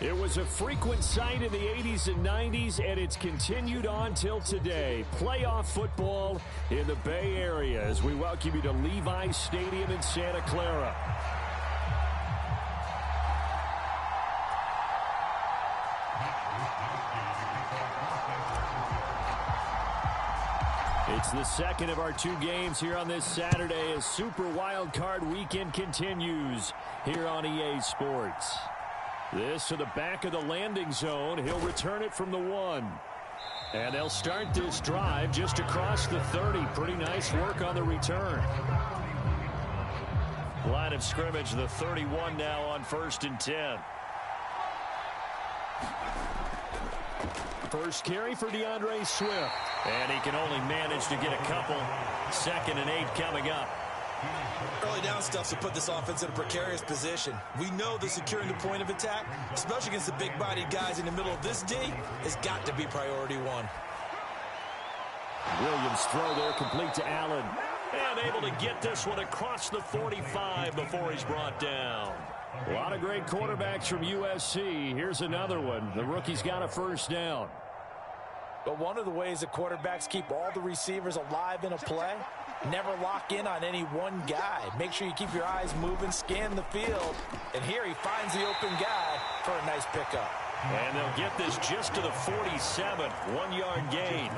It was a frequent sight in the 80s and 90s, and it's continued on till today. Playoff football in the Bay Area as we welcome you to Levi's Stadium in Santa Clara. It's the second of our two games here on this Saturday as Super Wild Card Weekend continues here on EA Sports. This to the back of the landing zone. He'll return it from the 1. And they'll start this drive just across the 30. Pretty nice work on the return. Line of scrimmage, the 31 now on 1st and 10. First carry for DeAndre Swift. And he can only manage to get a couple. 2nd and 8 coming up. Early down stuff to put this offense in a precarious position. We know that securing the point of attack, especially against the big-bodied guys in the middle of this D, has got to be priority one. Williams throw there complete to Allen. And able to get this one across the 45 before he's brought down. A lot of great quarterbacks from USC. Here's another one. The rookie's got a first down. But one of the ways that quarterbacks keep all the receivers alive in a play, never lock in on any one guy. Make sure you keep your eyes moving, scan the field. And here he finds the open guy for a nice pickup. And they'll get this just to the 47, 1-yard gain.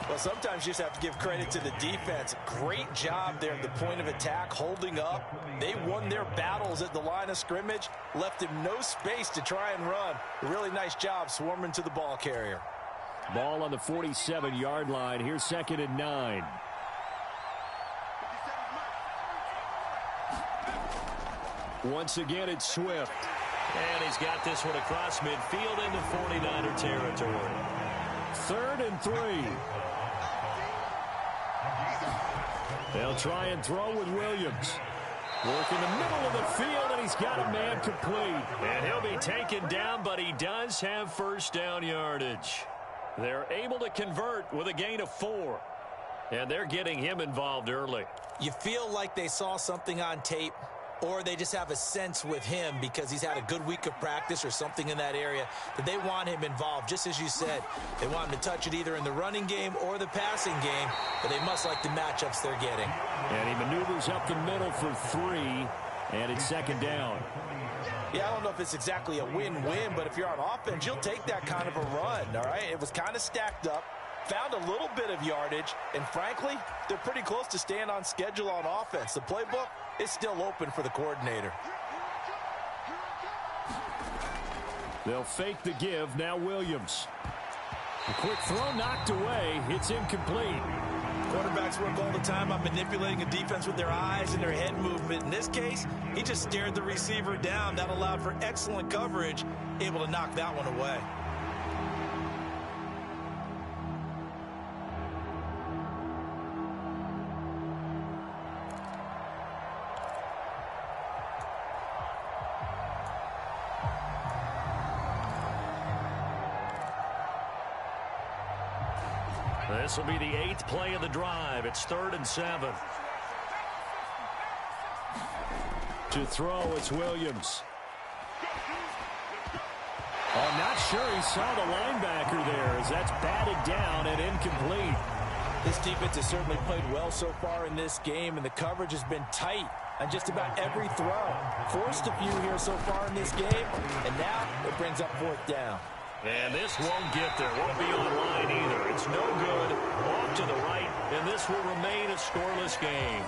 Well, sometimes you just have to give credit to the defense. Great job there at the point of attack, holding up. They won their battles at the line of scrimmage, left him no space to try and run. A really nice job swarming to the ball carrier. Ball on the 47-yard line. Here's 2nd and 9. Once again, it's Swift. And he's got this one across midfield into 49er territory. 3rd and 3. They'll try and throw with Williams. Work in the middle of the field, and he's got a man complete. And he'll be taken down, but he does have first down yardage. They're able to convert with a gain of 4. And they're getting him involved early. You feel like they saw something on tape, or they just have a sense with him because he's had a good week of practice or something in that area that they want him involved. Just as you said, they want him to touch it either in the running game or the passing game, but they must like the matchups they're getting. And he maneuvers up the middle for 3, and it's 2nd down. Yeah, I don't know if it's exactly a win-win, but if you're on offense, you'll take that kind of a run, all right? It was kind of stacked up, found a little bit of yardage, and frankly, they're pretty close to staying on schedule on offense. The playbook is still open for the coordinator. They'll fake the give. Now Williams. A quick throw knocked away. It's incomplete. Quarterbacks work all the time on manipulating a defense with their eyes and their head movement. In this case, he just stared the receiver down. That allowed for excellent coverage, able to knock that one away. This will be the 8th play of the drive. It's 3rd and 7. To throw, it's Williams. I'm not sure he saw the linebacker there as that's batted down and incomplete. This defense has certainly played well so far in this game, and the coverage has been tight on just about every throw. Forced a few here so far in this game, and now it brings up 4th down. And this won't get there. Won't be online either. It's no good. Off to the right, and this will remain a scoreless game.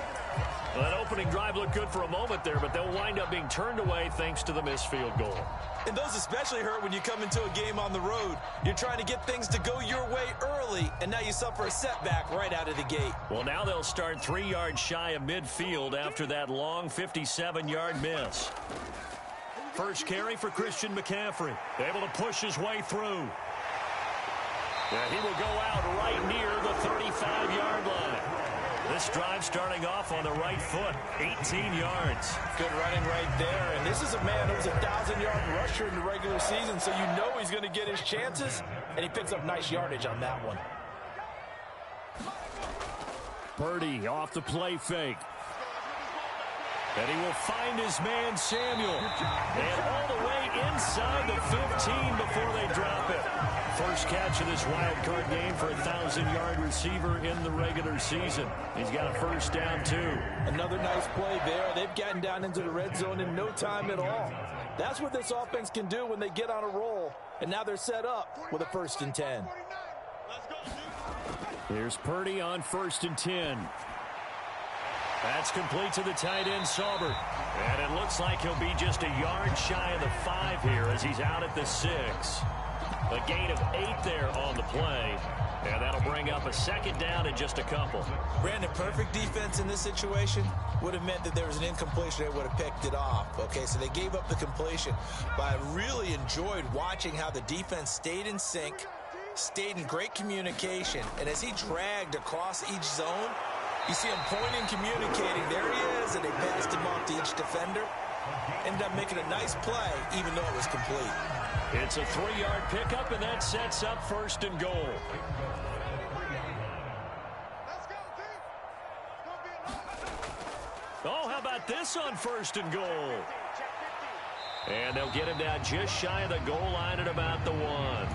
Well, that opening drive looked good for a moment there, but they'll wind up being turned away thanks to the missed field goal. And those especially hurt when you come into a game on the road. You're trying to get things to go your way early, and now you suffer a setback right out of the gate. Well, now they'll start 3 yards shy of midfield after that long 57-yard miss. First carry for Christian McCaffrey. Able to push his way through. And he will go out right near the 35-yard line. This drive starting off on the right foot, 18 yards. Good running right there. And this is a man who was a 1,000-yard rusher in the regular season, so you know he's going to get his chances. And he picks up nice yardage on that one. Purdy off the play fake. And he will find his man, Samuel. And all the way inside the 15 before they drop it. First catch of this wild card game for a 1,000-yard receiver in the regular season. He's got a first down, too. Another nice play there. They've gotten down into the red zone in no time at all. That's what this offense can do when they get on a roll. And now they're set up with a 1st and 10. Here's Purdy on 1st and 10. That's complete to the tight end, Saubert. And it looks like he'll be just a yard shy of the 5 here as he's out at the 6. A gain of 8 there on the play. And that'll bring up a 2nd down and just a couple. Brandon, perfect defense in this situation would have meant that there was an incompletion. They would have picked it off. Okay, so they gave up the completion. But I really enjoyed watching how the defense stayed in sync, stayed in great communication. And as he dragged across each zone, you see him pointing, communicating. There he is, and they passed him off to each defender. Ended up making a nice play, even though it was complete. It's a 3-yard pickup, and that sets up 1st and goal. Oh, how about this on 1st and goal? And they'll get him down just shy of the goal line at about the 1.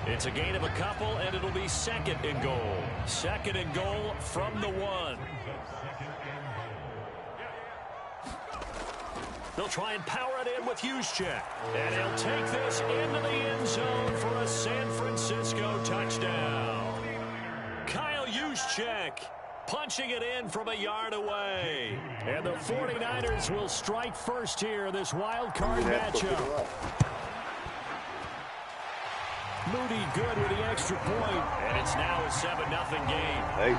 It's a gain of a couple, and it'll be 2nd and goal. 2nd and goal from the 1. They'll try and power it in with Juszczyk. And he'll take this into the end zone for a San Francisco touchdown. Kyle Juszczyk punching it in from a yard away. And the 49ers will strike first here in this wild card matchup. Moody good with the extra point. And it's now a 7-0 game. Hey.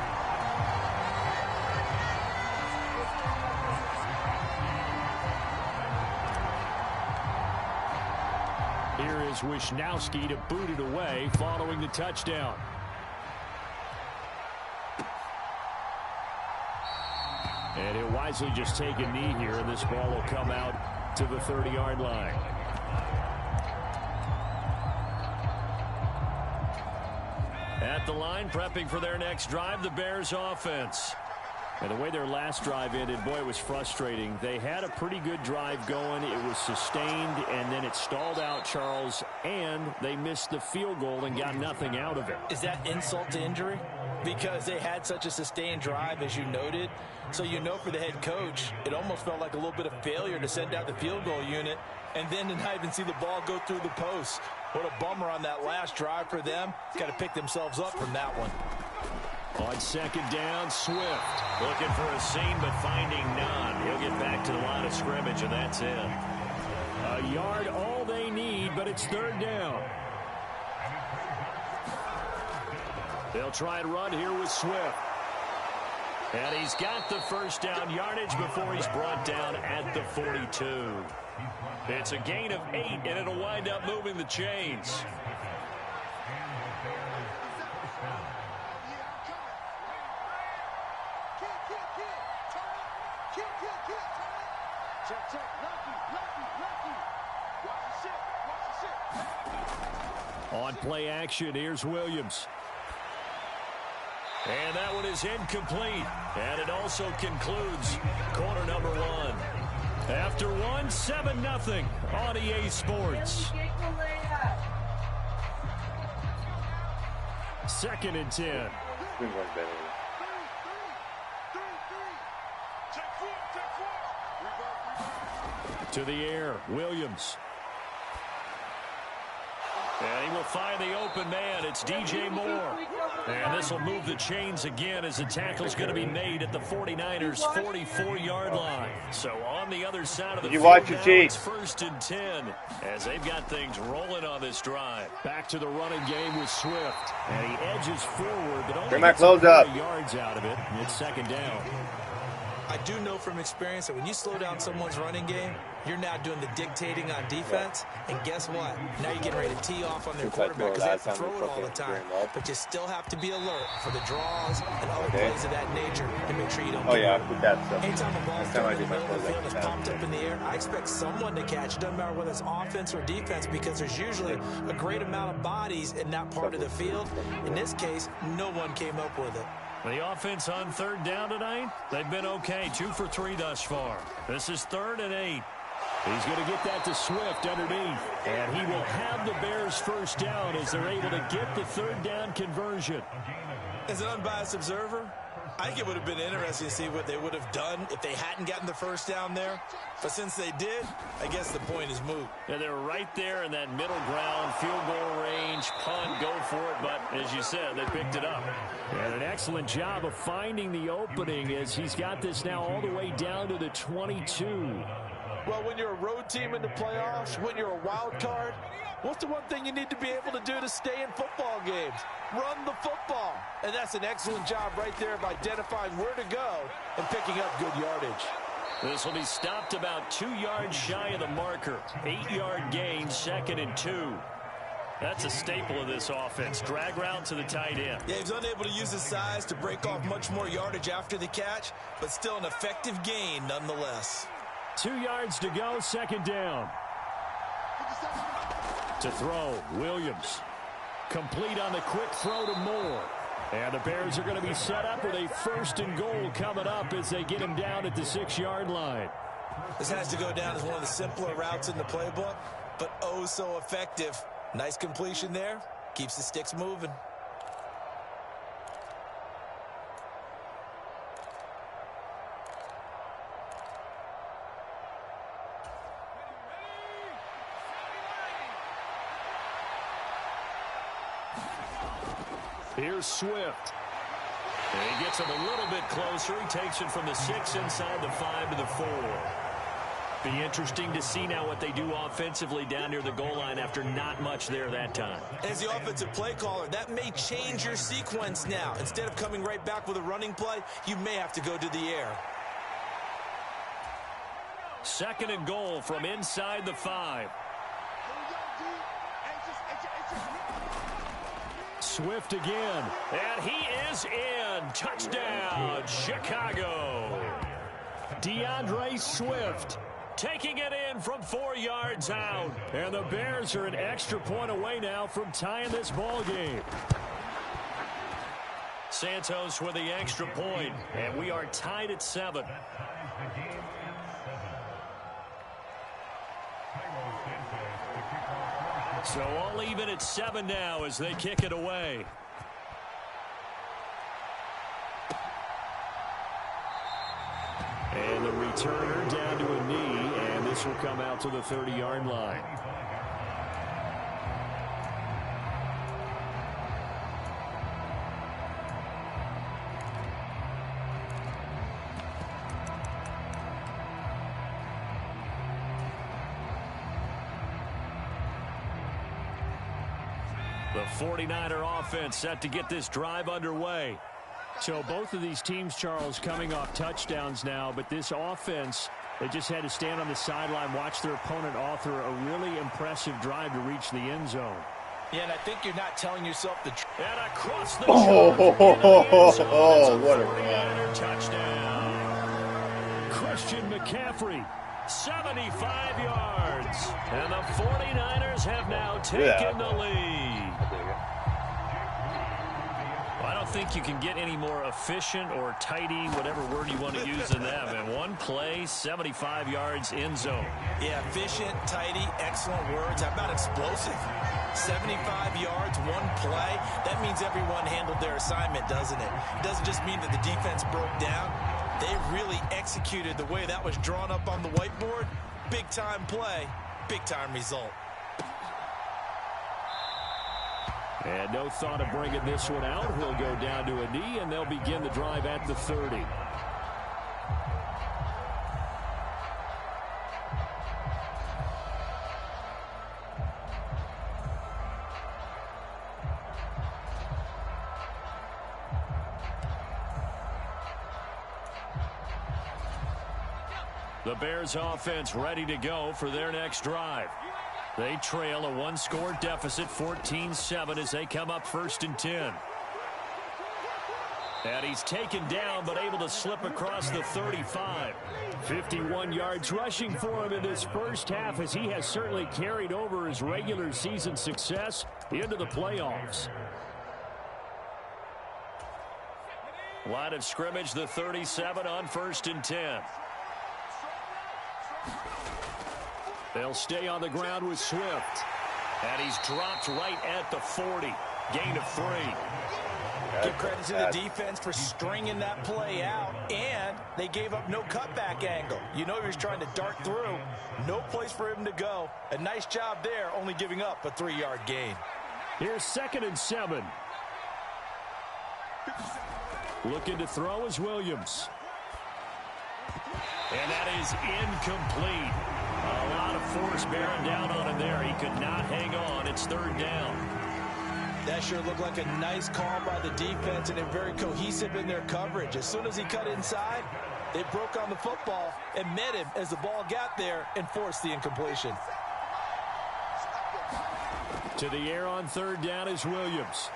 Here is Wisnowski to boot it away following the touchdown. And he'll wisely just take a knee here, and this ball will come out to the 30-yard line. At the line, prepping for their next drive, the Bears offense. And the way their last drive ended, boy, it was frustrating. They had a pretty good drive going. It was sustained, and then it stalled out, Charles, and they missed the field goal and got nothing out of it. Is that insult to injury? Because they had such a sustained drive, as you noted. So you know for the head coach, it almost felt like a little bit of failure to send out the field goal unit and then to not even see the ball go through the post. What a bummer on that last drive for them. Got to pick themselves up from that one. On 2nd down, Swift looking for a seam but finding none. He'll get back to the line of scrimmage, and that's it. A yard all they need, but it's 3rd down. They'll try and run here with Swift. And he's got the 1st down yardage before he's brought down at the 42. It's a gain of 8, and it'll wind up moving the chains. On play action, here's Williams. And that one is incomplete. And it also concludes quarter number 1. After 1, 7-0 on EA Sports. 2nd and 10. To the air, Williams. And he will find the open man. It's DJ Moore. And this will move the chains again as the tackle's going to be made at the 49ers' 44-yard line. So on the other side of the field now, it's 1st and 10 as they've got things rolling on this drive. Back to the running game with Swift. And he edges forward, but only gets 30 yards out of it. And it's 2nd down. I do know from experience that when you slow down someone's running game, you're now doing the dictating on defense. And guess what? Now you're getting ready to tee off on their quarterback because they have to throw it all the time. But you still have to be alert for the draws and other plays of that nature to make sure you don't get hurt. Anytime a ball's thrown in the middle of the field is popped up in the air, I expect someone to catch it. Doesn't matter whether it's offense or defense because there's usually a great amount of bodies in that part of the field. In this case, no one came up with it. The offense on third down tonight, they've been okay. 2 for 3 thus far. This is 3rd and 8. He's going to get that to Swift underneath. And he will have the Bears first down as they're able to get the third down conversion. As an unbiased observer, I think it would have been interesting to see what they would have done if they hadn't gotten the first down there. But since they did, I guess the point is moot. Yeah, they're right there in that middle ground, field goal range, punt, go for it. But as you said, they picked it up. And an excellent job of finding the opening as he's got this now all the way down to the 22. Well, when you're a road team in the playoffs, when you're a wild card, what's the one thing you need to be able to do to stay in football games? Run the football. And that's an excellent job right there of identifying where to go and picking up good yardage. This will be stopped about 2 yards shy of the marker. 8-yard gain, 2nd and 2. That's a staple of this offense. Drag route to the tight end. Yeah, he's unable to use his size to break off much more yardage after the catch, but still an effective gain nonetheless. 2 yards to go, 2nd down. To throw, Williams. Complete on the quick throw to Moore. And the Bears are going to be set up with a 1st and goal coming up as they get him down at the 6-yard line. This has to go down as one of the simpler routes in the playbook, but oh so effective. Nice completion there. Keeps the sticks moving. Here's Swift. And he gets him a little bit closer. He takes it from the 6 inside the 5 to the 4. Be interesting to see now what they do offensively down near the goal line after not much there that time. As the offensive play caller, that may change your sequence now. Instead of coming right back with a running play, you may have to go to the air. 2nd and goal from inside the 5. Swift again. And he is in. Touchdown, Chicago. DeAndre Swift taking it in from 4 yards out. And the Bears are an extra point away now from tying this ball game. Santos with the extra point, and we are tied at 7. So all even at 7 now as they kick it away. And the returner down to a knee, and this will come out to the 30-yard line. The 49er offense set to get this drive underway. So both of these teams, Charles, coming off touchdowns now, but this offense, they just had to stand on the sideline, watch their opponent author a really impressive drive to reach the end zone. Yeah, and I think you're not telling yourself the truth. And across the what a 49er touchdown. Christian McCaffrey. 75 yards. And the 49ers have now taken the lead. I don't think you can get any more efficient or tidy, whatever word you want to use in that. And one play, 75 yards in zone. Yeah, efficient, tidy, excellent words. How about explosive? 75 yards, one play. That means everyone handled their assignment, doesn't it? It doesn't just mean that the defense broke down. They really executed the way that was drawn up on the whiteboard. Big-time play, big-time result. And no thought of bringing this one out. He'll go down to a knee, and they'll begin the drive at the 30. The Bears offense ready to go for their next drive. They trail a one-score deficit, 14-7, as they come up 1st and 10. And he's taken down, but able to slip across the 35. 51 yards rushing for him in this first half, as he has certainly carried over his regular season success into the playoffs. Line of scrimmage, the 37 on 1st and 10. They'll stay on the ground with Swift. And he's dropped right at the 40. Gain of 3. Give credit to the defense for stringing that play out, and they gave up no cutback angle. You know he was trying to dart through. No place for him to go. A nice job there, only giving up a 3-yard gain. Here's 2nd and 7. Looking to throw is Williams. And that is incomplete. A lot of force bearing down on him there. He could not hang on. It's 3rd down. That sure looked like a nice call by the defense, and they're very cohesive in their coverage. As soon as he cut inside, they broke on the football and met him as the ball got there and forced the incompletion. To the air on 3rd down is Williams.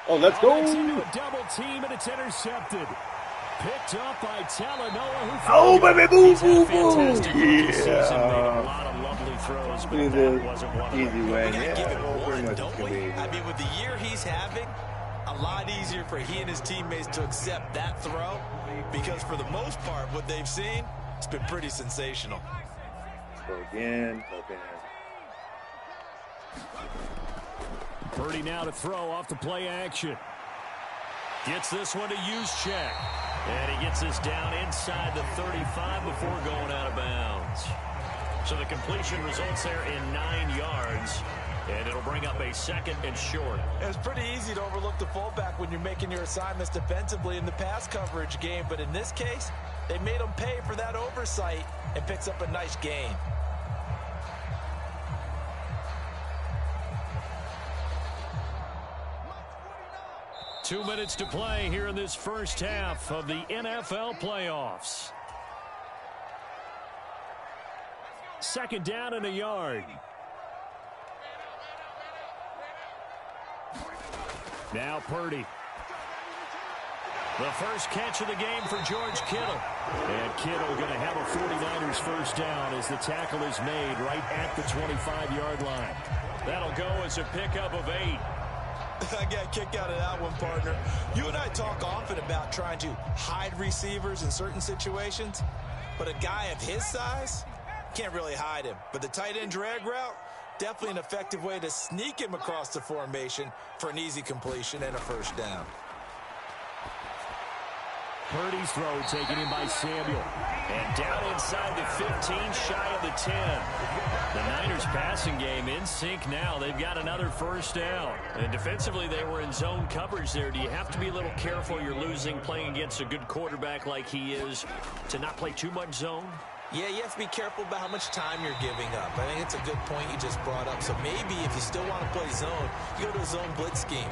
Oh, let's go. Into a double team, and it's intercepted. Picked up by Talanoa. Oh, baby, boom, boom, boom. Yeah. A lot of lovely throws, but that wasn't one of them. Easy way. Give Yeah, him one, pretty much don't gonna we? be easy. I mean, with the year he's having, a lot easier for he and his teammates to accept that throw, because for the most part, what they've seen, it's been pretty sensational. So again, okay. Purdy now to throw off the play action. Gets this one to Juszczyk. And he gets this down inside the 35 before going out of bounds. So the completion results there in 9 yards. And it'll bring up a 2nd and short. It's pretty easy to overlook the fullback when you're making your assignments defensively in the pass coverage game. But in this case, they made him pay for that oversight and picks up a nice gain. Two minutes to play here in this first half of the NFL playoffs. 2nd down and a yard. Now Purdy. The first catch of the game for George Kittle. And Kittle going to have a 49ers first down as the tackle is made right at the 25-yard line. That'll go as a pickup of 8. I got a kick out of that one, partner. You and I talk often about trying to hide receivers in certain situations, but a guy of his size can't really hide him. But the tight end drag route, definitely an effective way to sneak him across the formation for an easy completion and a first down. Purdy's throw taken in by Samuel. And down inside the 15, shy of the 10. The Niners passing game in sync now. They've got another first down. And defensively, they were in zone coverage there. Do you have to be a little careful? You're losing playing against a good quarterback like he is to not play too much zone? Yeah, you have to be careful about how much time you're giving up. I think it's a good point you just brought up. So maybe if you still want to play zone, you go to a zone blitz scheme.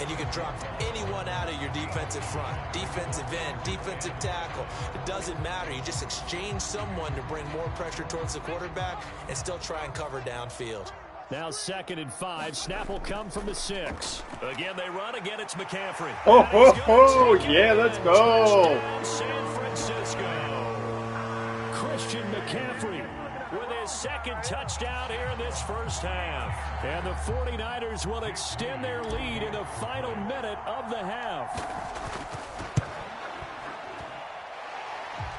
And you can drop anyone out of your defensive front. Defensive end, defensive tackle. It doesn't matter. You just exchange someone to bring more pressure towards the quarterback and still try and cover downfield. Now 2nd and 5. Snap will come from the 6. Again, they run. Again, it's McCaffrey. Oh, yeah, let's go. San Francisco. Christian McCaffrey With his 2nd touchdown here in this first half. And the 49ers will extend their lead in the final minute of the half.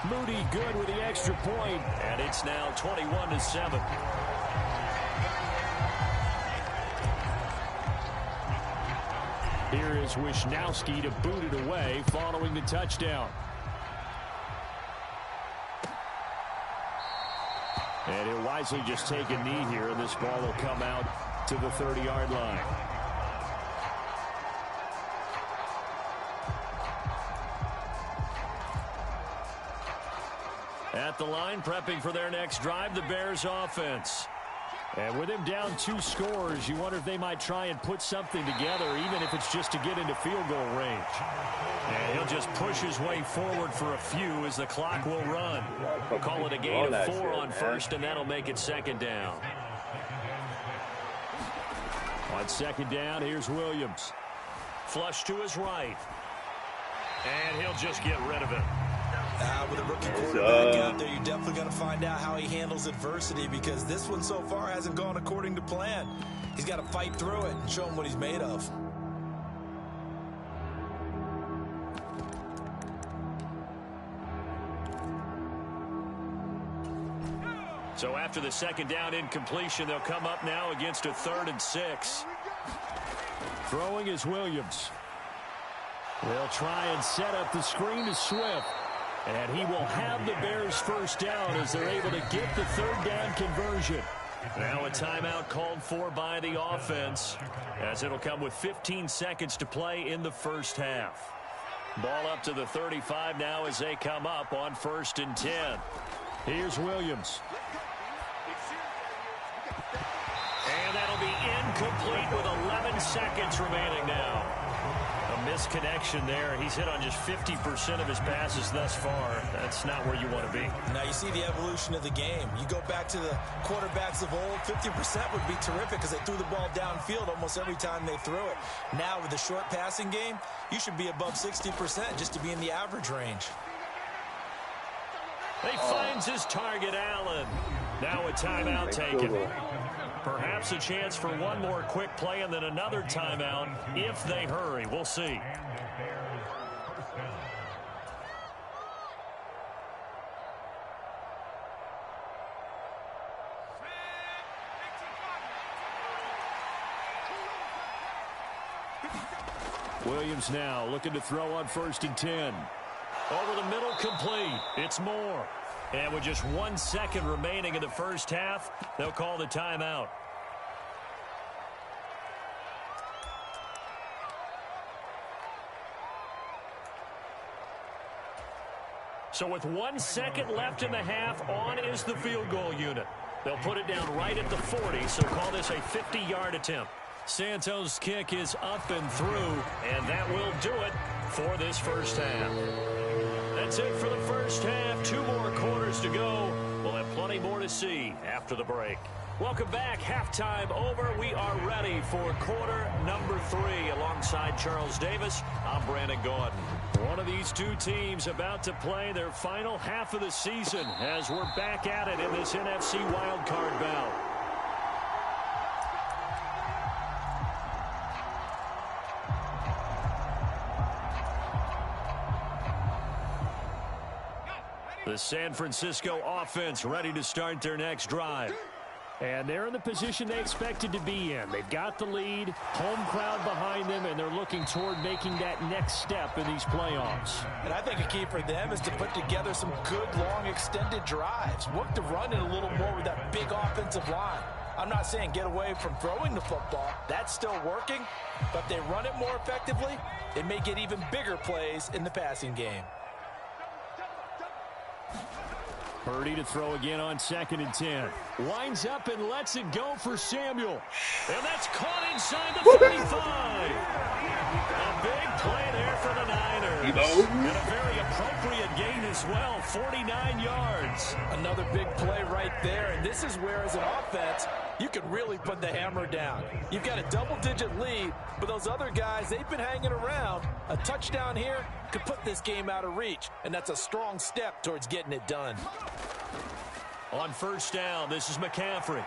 Moody good with the extra point. And it's now 21-7. Here is Wisnowski to boot it away following the touchdown. And he'll wisely just take a knee here, and this ball will come out to the 30-yard line. At the line, prepping for their next drive, the Bears offense. And with him down 2 scores, you wonder if they might try and put something together, even if it's just to get into field goal range. And he'll just push his way forward for a few as the clock will run. We'll call it a gain of 4 on first, and that'll make it 2nd down. On 2nd down, here's Williams. Flush to his right. And he'll just get rid of it. With a rookie quarterback out there, you're definitely going to find out how he handles adversity, because this one so far hasn't gone according to plan. He's got to fight through it and show him what he's made of. So after the second down incompletion, they'll come up now against a 3rd and 6. Throwing is Williams. They'll try and set up the screen to Swift. And he will have the Bears first down as they're able to get the 3rd down conversion. Now a timeout called for by the offense, as it'll come with 15 seconds to play in the first half. Ball up to the 35 now as they come up on 1st and 10. Here's Williams. And that'll be incomplete with 11 seconds remaining now. A misconnection there. He's hit on just 50% of his passes thus far. That's not where you want to be. Now you see the evolution of the game. You go back to the quarterbacks of old, 50% would be terrific because they threw the ball downfield almost every time they threw it. Now with the short passing game, you should be above 60% just to be in the average range. He finds his target, Allen. Now a timeout taken. Perhaps a chance for one more quick play and then another timeout if they hurry. We'll see. Williams now looking to throw on 1st and 10. Over the middle, complete. It's Moore. And with just 1 second remaining in the first half, they'll call the timeout. So with 1 second left in the half, on is the field goal unit. They'll put it down right at the 40, so call this a 50-yard attempt. Santos' kick is up and through, and that will do it for this first half. That's it for the first half. 2 more quarters to go. We'll have plenty more to see after the break. Welcome back. Halftime over. We are ready for quarter number 3. Alongside Charles Davis, I'm Brandon Gaudin. One of these two teams about to play their final half of the season as we're back at it in this NFC wildcard bout. The San Francisco offense ready to start their next drive. And they're in the position they expected to be in. They've got the lead, home crowd behind them, and they're looking toward making that next step in these playoffs. And I think a key for them is to put together some good, long, extended drives. Work to run it a little more with that big offensive line. I'm not saying get away from throwing the football. That's still working. But if they run it more effectively, they may get even bigger plays in the passing game. Purdy to throw again on 2nd and 10. Winds up and lets it go for Samuel. And that's caught inside the 35. A big play there for the Niners. And a very appropriate gain as well, 49 yards. Another big play right there. And this is where, as an offense, you can really put the hammer down. You've got a double-digit lead, but those other guys, they've been hanging around. A touchdown here could put this game out of reach, and that's a strong step towards getting it done. On first down, this is McCaffrey.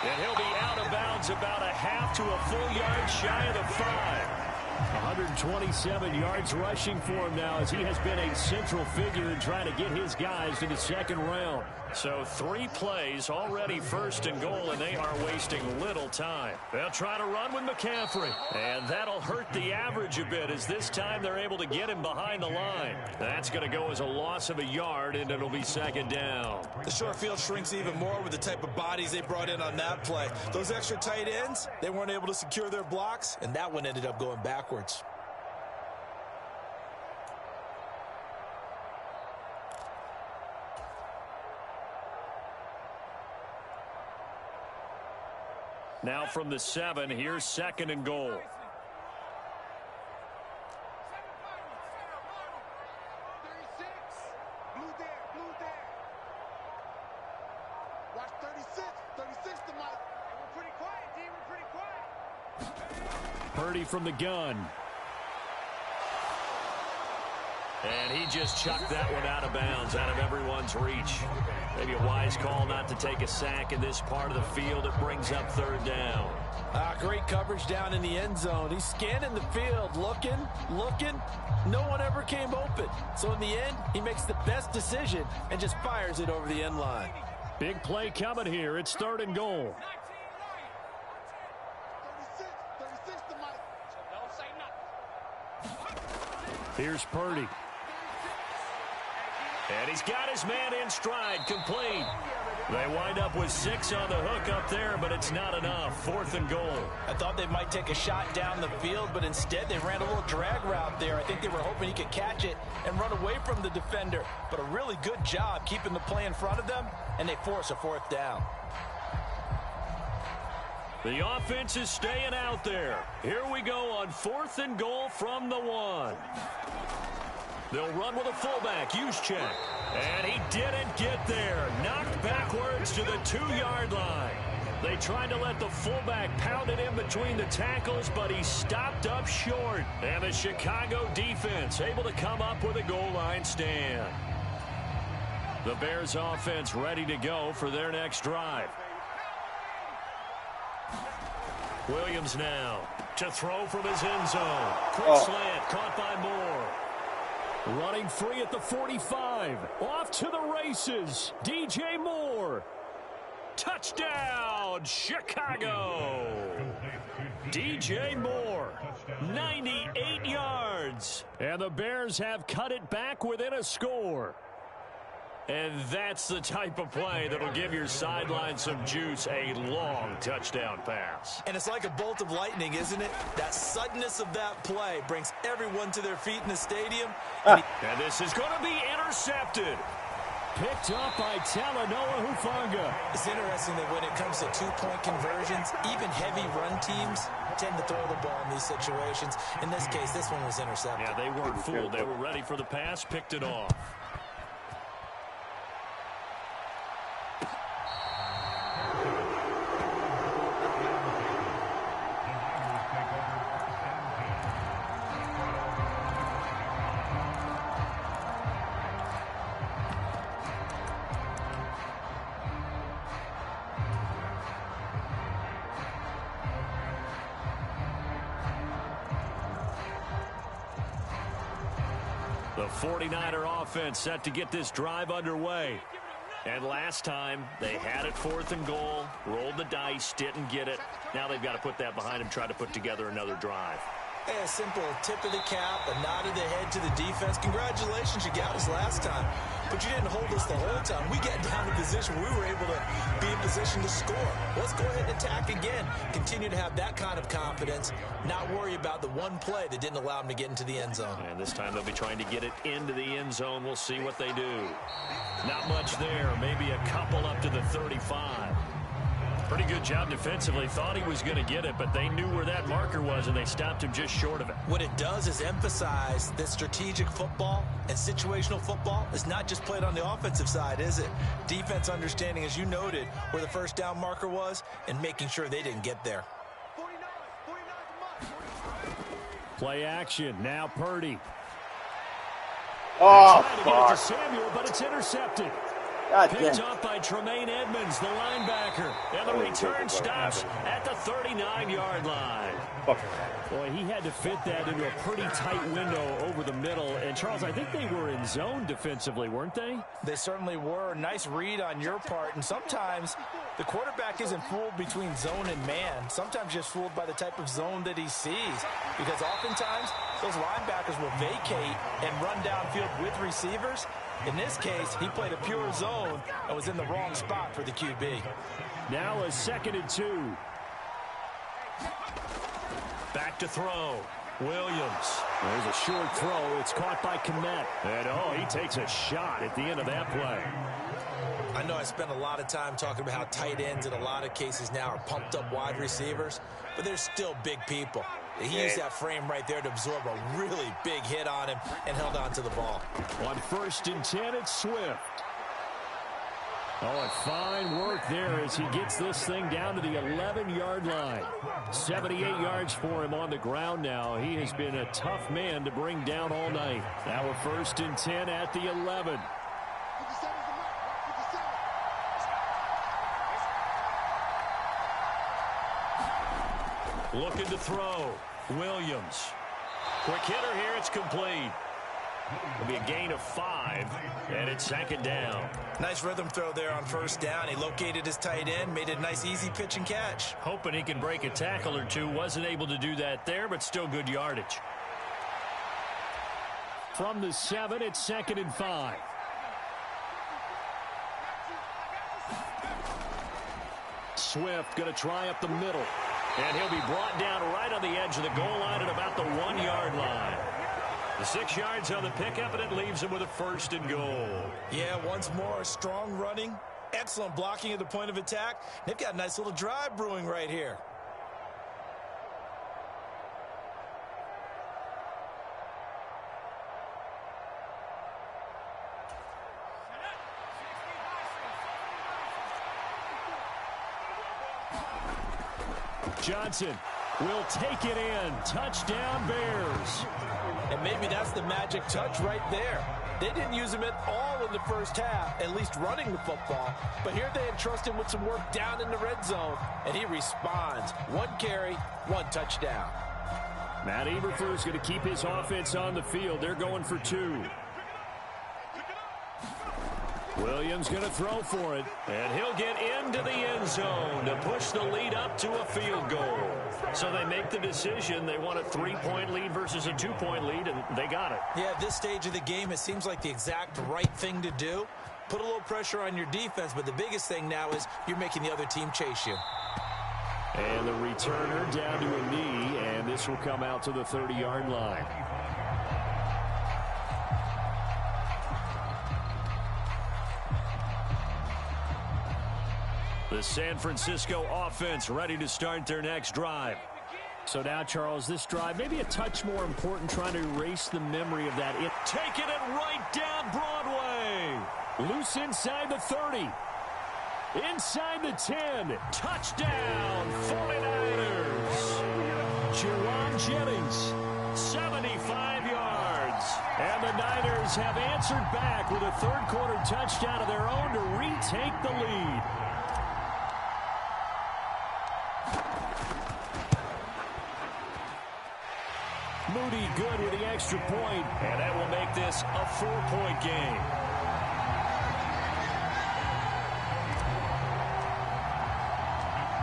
And he'll be out of bounds about a half to a full yard shy of the 5. 127 yards rushing for him now as he has been a central figure in trying to get his guys to the second round. So 3 plays already 1st and goal, and they are wasting little time. They'll try to run with McCaffrey, and that'll hurt the average a bit as this time they're able to get him behind the line. That's going to go as a loss of a yard, and it'll be 2nd down. The short field shrinks even more with the type of bodies they brought in on that play. Those extra tight ends, they weren't able to secure their blocks, and that one ended up going backwards. Now from the 7, here's 2nd and goal. Purdy from the gun. And he just chucked that one out of bounds, out of everyone's reach. Maybe a wise call not to take a sack in this part of the field. It brings up third down. Great coverage down in the end zone. He's scanning the field, looking. No one ever came open. So in the end, he makes the best decision and just fires it over the end line. Big play coming here. It's third and goal. Here's Purdy. And he's got his man in stride, complete. They wind up with 6 on the hook up there, but it's not enough. Fourth and goal. I thought they might take a shot down the field, but instead they ran a little drag route there. I think they were hoping he could catch it and run away from the defender. But a really good job keeping the play in front of them, and they force a fourth down. The offense is staying out there. Here we go on fourth and goal from the 1. They'll run with a fullback, Juszczyk. And he didn't get there. Knocked backwards to the 2-yard line. They tried to let the fullback pound it in between the tackles, but he stopped up short. And the Chicago defense able to come up with a goal line stand. The Bears offense ready to go for their next drive. Williams now to throw from his end zone. Quick slant, caught by Moore. Running free at the 45. Off to the races. DJ Moore. Touchdown, Chicago. DJ Moore, 98 yards. And the Bears have cut it back within a score. And that's the type of play that'll give your sideline some juice. A long touchdown pass. And it's like a bolt of lightning, isn't it? That suddenness of that play brings everyone to their feet in the stadium. And this is going to be intercepted. Picked up by Talanoa Hufanga. It's interesting that when it comes to two-point conversions, even heavy run teams tend to throw the ball in these situations. In this case, this one was intercepted. Yeah, they weren't fooled. They were ready for the pass, picked it off. The 49er offense set to get this drive underway. And last time, they had it fourth and goal, rolled the dice, didn't get it. Now they've got to put that behind them, try to put together another drive. Hey, a simple tip of the cap, a nod of the head to the defense. Congratulations, you got us last time. But you didn't hold us the whole time. We got down to position where we were able to be in position to score. Let's go ahead and attack again. Continue to have that kind of confidence, not worry about the one play that didn't allow them to get into the end zone. And this time they'll be trying to get it into the end zone. We'll see what they do. Not much there. Maybe a couple up to the 35. Pretty good job defensively. Thought he was going to get it, but they knew where that marker was, and they stopped him just short of it. What it does is emphasize that strategic football and situational football is not just played on the offensive side, is it? Defense understanding, as you noted, where the first down marker was and making sure they didn't get there. Play action. Now Purdy. Oh, Trying to get it to fuck. Samuel, but it's intercepted. God Picked damn. off by Tremaine Edmonds, the linebacker. And the return stops at the 39-yard line. Fuck. Boy, he had to fit that into a pretty tight window over the middle. And, Charles, I think they were in zone defensively, weren't they? They certainly were. Nice read on your part. And sometimes the quarterback isn't fooled between zone and man. Sometimes just fooled by the type of zone that he sees. Because oftentimes those linebackers will vacate and run downfield with receivers. In this case, he played a pure zone and was in the wrong spot for the QB. Now a 2nd and 2. Back to throw. Williams. There's a short throw. It's caught by Kmet. And, oh, he takes a shot at the end of that play. I know I spent a lot of time talking about how tight ends in a lot of cases now are pumped up wide receivers, but they're still big people. He used that frame right there to absorb a really big hit on him and held on to the ball. On 1st and 10, it's Swift. Oh, and fine work there as he gets this thing down to the 11-yard line. 78 yards for him on the ground now. He has been a tough man to bring down all night. Now we're 1st and 10 at the 11. Looking to throw. Williams. Quick hitter here. It's complete. It'll be a gain of 5, and it's 2nd down. Nice rhythm throw there on 1st down. He located his tight end, made it a nice, easy pitch and catch. Hoping he can break a tackle or two. Wasn't able to do that there, but still good yardage. From the 7, it's 2nd and 5. Swift going to try up the middle. And he'll be brought down right on the edge of the goal line at about the 1-yard line. The 6 yards on the pickup, and it leaves him with a 1st and goal. Yeah, once more, strong running, excellent blocking at the point of attack. They've got a nice little drive brewing right here. Johnson will take it in. Touchdown, Bears. And maybe that's the magic touch right there. They didn't use him at all in the first half, at least running the football. But here they entrust him with some work down in the red zone, and he responds. 1 carry, 1 touchdown. Matt Eberflus is going to keep his offense on the field. They're going for 2. Williams going to throw for it. And he'll get into the end zone to push the lead up to a field goal. So they make the decision. They want a 3-point lead versus a 2-point lead, and they got it. Yeah, at this stage of the game, it seems like the exact right thing to do. Put a little pressure on your defense, but the biggest thing now is you're making the other team chase you. And the returner down to a knee, and this will come out to the 30-yard line. The San Francisco offense ready to start their next drive. So now, Charles, this drive maybe a touch more important, trying to erase the memory of that. Taking it right down Broadway. Loose inside the 30. Inside the 10. Touchdown, 49ers. Jerron Jennings. 75 yards. And the Niners have answered back with a third-quarter touchdown of their own to retake the lead. Moody good with the extra point. And that will make this a 4-point game.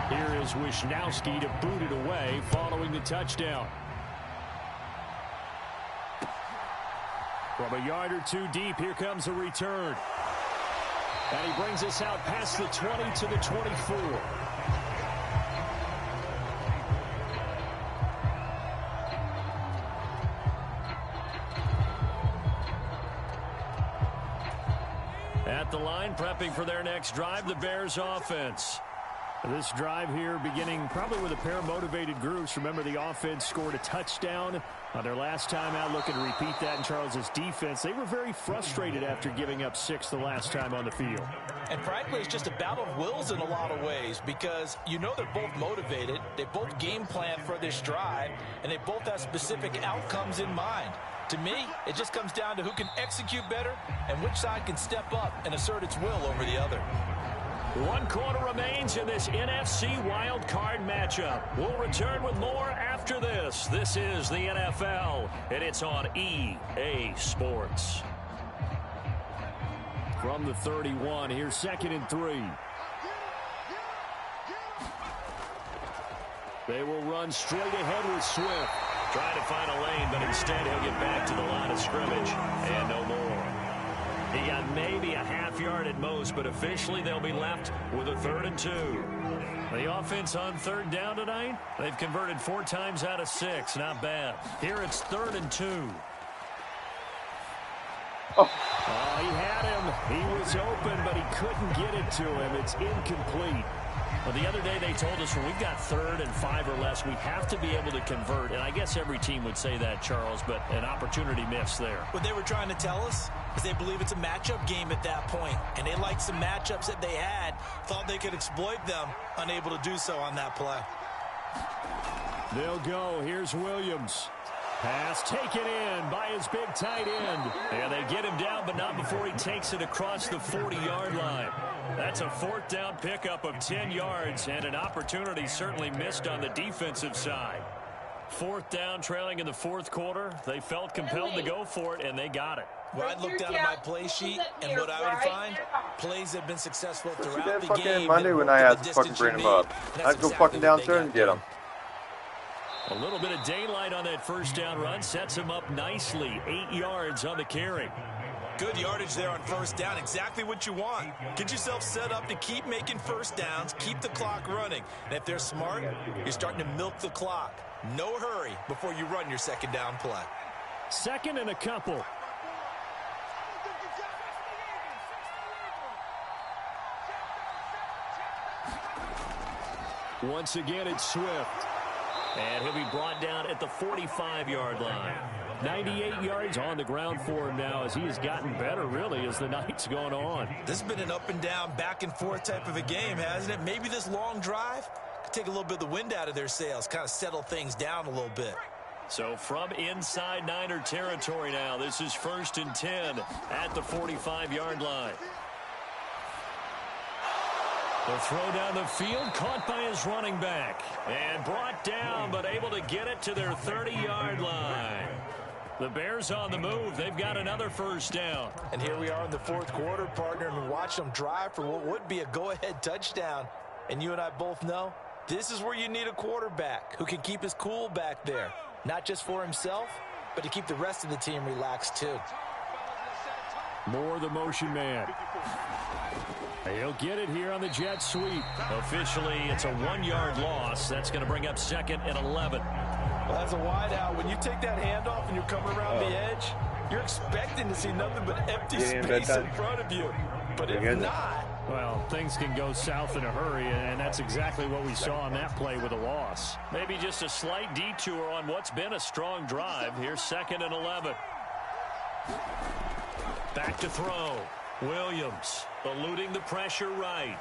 Here is Wisnowski to boot it away following the touchdown. From a yard or 2 deep, here comes a return. And he brings us out past the 20 to the 24. At the line, prepping for their next drive, the Bears offense. This drive here beginning probably with a pair of motivated groups. Remember, the offense scored a touchdown on their last time out. Looking to repeat that in Charles's defense. They were very frustrated after giving up 6 the last time on the field. And frankly, it's just a battle of wills in a lot of ways because you know they're both motivated. They both game plan for this drive, and they both have specific outcomes in mind. To me, it just comes down to who can execute better and which side can step up and assert its will over the other. 1 quarter remains in this NFC Wild Card matchup. We'll return with more after this. This is the NFL, and it's on EA Sports. From the 31, here's 2nd and 3. They will run straight ahead with Swift. Trying to find a lane, but instead he'll get back to the line of scrimmage and no more. He got maybe a half yard at most, but officially they'll be left with a 3rd and 2. The offense on 3rd down tonight, they've converted 4 times out of 6. Not bad. Here it's 3rd and 2. Oh, he had him. He was open, but he couldn't get it to him. It's incomplete. Well, the other day they told us when we've got 3rd and 5 or less, we have to be able to convert. And I guess every team would say that, Charles, but an opportunity missed there. What they were trying to tell us is they believe it's a matchup game at that point, and they liked some matchups that they had, thought they could exploit them, unable to do so on that play. They'll go. Here's Williams. Pass taken in by his big tight end. And they get him down, but not before he takes it across the 40-yard line. That's a 4th down pickup of 10 yards, and an opportunity certainly missed on the defensive side. 4th down, trailing in the 4th quarter. They felt compelled to go for it, and they got it. Well, I'd look down at my play sheet, and what I would find, plays have been successful throughout the fucking game. Monday when I had to fucking bring him up. I'd go fucking downstairs and get him. A little bit of daylight on that 1st down run sets him up nicely. 8 yards on the carry. Good yardage there on 1st down. Exactly what you want. Get yourself set up to keep making 1st downs, keep the clock running. And if they're smart, you're starting to milk the clock. No hurry before you run your 2nd down play. 2nd and a couple. Once again, it's Swift. And he'll be brought down at the 45-yard line. 98 yards on the ground for him now as he has gotten better, really, as the night's gone on. This has been an up and down, back and forth type of a game, hasn't it? Maybe this long drive could take a little bit of the wind out of their sails, kind of settle things down a little bit. So from inside Niner territory now, this is 1st and 10 at the 45-yard line. The throw down the field, caught by his running back. And brought down, but able to get it to their 30-yard line. The Bears on the move. They've got another 1st down. And here we are in the 4th quarter, partner, and we watch them drive for what would be a go-ahead touchdown. And you and I both know this is where you need a quarterback who can keep his cool back there. Not just for himself, but to keep the rest of the team relaxed, too. More the motion man. He'll get it here on the jet sweep. Officially, it's a 1-yard loss. That's going to bring up 2nd and 11. Well, as a wideout, when you take that handoff and you're coming around the edge, you're expecting to see nothing but empty space in front of you. But if not... Well, things can go south in a hurry, and that's exactly what we saw on that play with a loss. Maybe just a slight detour on what's been a strong drive. Here's 2nd and 11. Back to throw. Williams eluding the pressure right.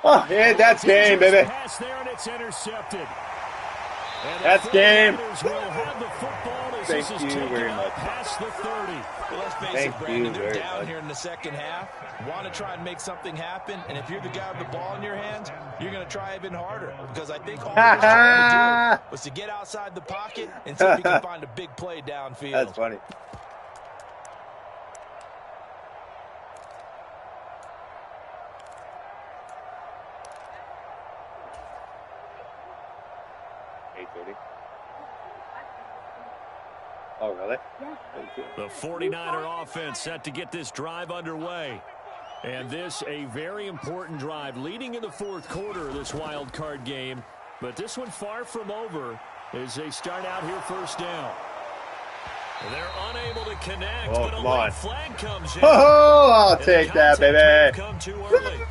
Oh, yeah, that's game, baby. Pass there, and it's intercepted. And that's game. Thank you very much. Past the 30. Well, let's face it, Brandon, they're down here in the 2nd half. Want to try and make something happen, and if you're the guy with the ball in your hands, you're going to try even harder. Because I think all he was trying to do was to get outside the pocket and see if he can find a big play downfield. That's funny. Oh, really? The 49er offense set to get this drive underway. And this a very important drive leading in the 4th quarter of this wild card game. But this one far from over as they start out here 1st down. They're unable to connect, but a late flag comes in. Oh, I'll take that, baby. Come too early.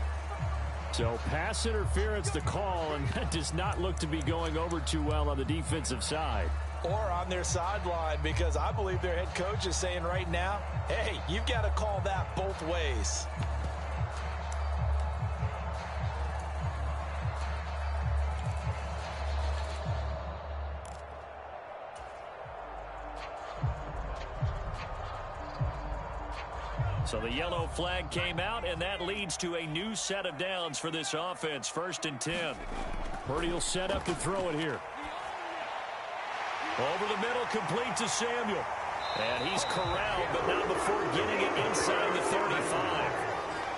So pass interference the call, and that does not look to be going over too well on the defensive side. Or on their sideline, because I believe their head coach is saying right now, hey, you've got to call that both ways. So the yellow flag came out, and that leads to a new set of downs for this offense. 1st and 10. Purdy will set up to throw it here. Over the middle, complete to Samuel. And he's corralled, but not before getting it inside the 35.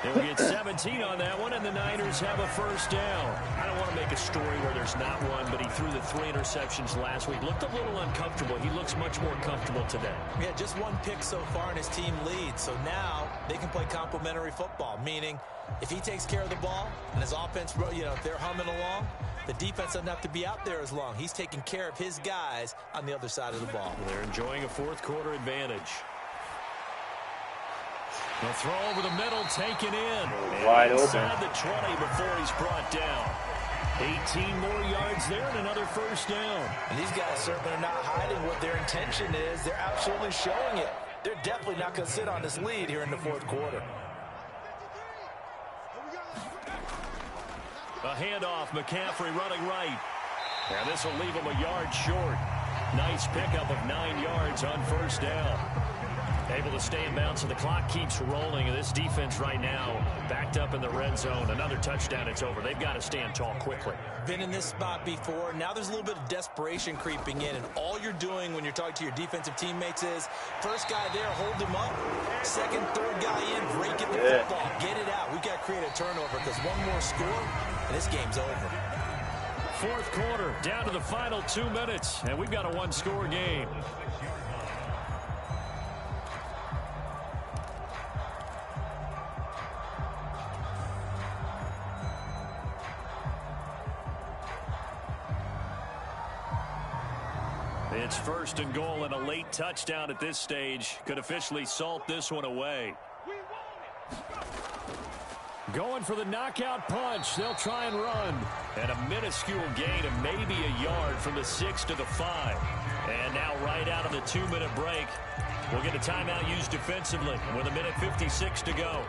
They'll get 17 on that one, and the Niners have a 1st down. I don't want to make a story where there's not one, but he threw the 3 interceptions last week. Looked a little uncomfortable. He looks much more comfortable today. Yeah, just 1 pick so far, and his team leads. So now they can play complementary football, meaning if he takes care of the ball and his offense, if they're humming along, the defense doesn't have to be out there as long. He's taking care of his guys on the other side of the ball. They're enjoying a 4th quarter advantage. The throw over the middle, taken in. Wide open. Inside the 20 before he's brought down. 18 more yards there and another first down. And these guys certainly are not hiding what their intention is. They're absolutely showing it. They're definitely not going to sit on this lead here in the fourth quarter. A handoff, McCaffrey running right. And this will leave him a yard short. Nice pickup of 9 yards on first down. Able to stay in bounds, so the clock keeps rolling. And this defense right now backed up in the red zone. Another touchdown, it's over. They've got to stand tall quickly. Been in this spot before. Now there's a little bit of desperation creeping in. And all you're doing when you're talking to your defensive teammates is, first guy there, hold him up. Second, third guy in, break it the football. Get it out. We've got to create a turnover because one more score, and this game's over. Fourth quarter, down to the final 2 minutes. And we've got a one-score game. It's first and goal, and a late touchdown at this stage could officially salt this one away. Going for the knockout punch. They'll try and run. And a minuscule gain of maybe a yard from the 6 to the 5. And now right out of the 2-minute break, we'll get a timeout used defensively with 1:56 to go.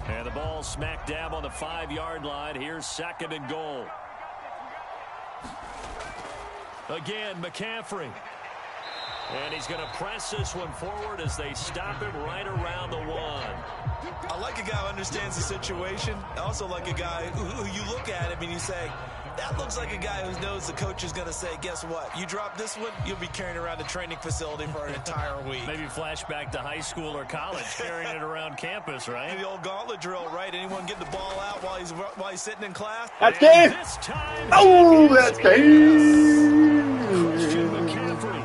And the ball smack dab on the 5-yard line. Here's second and goal. Again, McCaffrey. And he's going to press this one forward as they stop him right around the 1. I like a guy who understands the situation. I also like a guy who you look at him and you say, that looks like a guy who knows the coach is going to say, guess what? You drop this one, you'll be carrying around a training facility for an entire week. Maybe flashback to high school or college, carrying it around campus, right? The old gauntlet drill, right? Anyone getting the ball out while he's sitting in class? That's game. Oh, that's game. Christian McCaffrey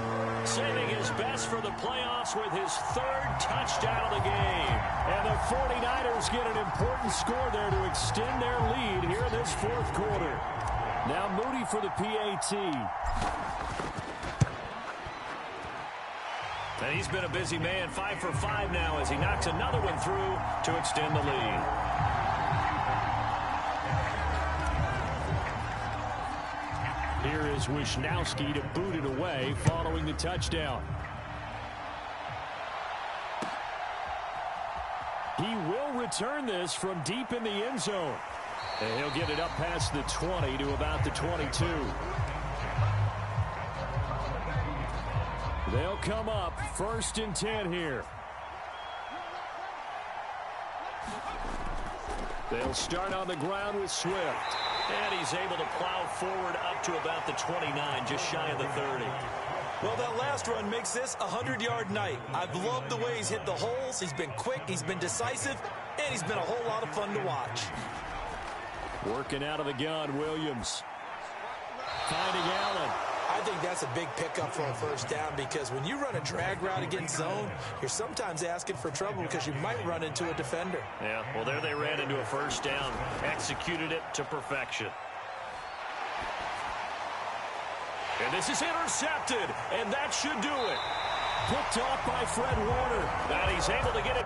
saving his best for the playoffs with his 3rd touchdown of the game. And the 49ers get an important score there to extend their lead here in this fourth quarter. Now Moody for the PAT. And he's been a busy man, 5 for 5 now as he knocks another one through to extend the lead. Here is Wisnowski to boot it away following the touchdown. He will return this from deep in the end zone. And he'll get it up past the 20 to about the 22. They'll come up 1st and 10 here. They'll start on the ground with Swift. And he's able to plow forward up to about the 29, just shy of the 30. Well, that last run makes this a 100-yard night. I've loved the way he's hit the holes. He's been quick, he's been decisive, and he's been a whole lot of fun to watch. Working out of the gun, Williams. Finding Allen. I think that's a big pickup for a first down because when you run a drag route against zone, you're sometimes asking for trouble because you might run into a defender. Yeah, well, there they ran into a first down. Executed it to perfection. And this is intercepted, and that should do it. Picked off by Fred Warner. And he's able to get it.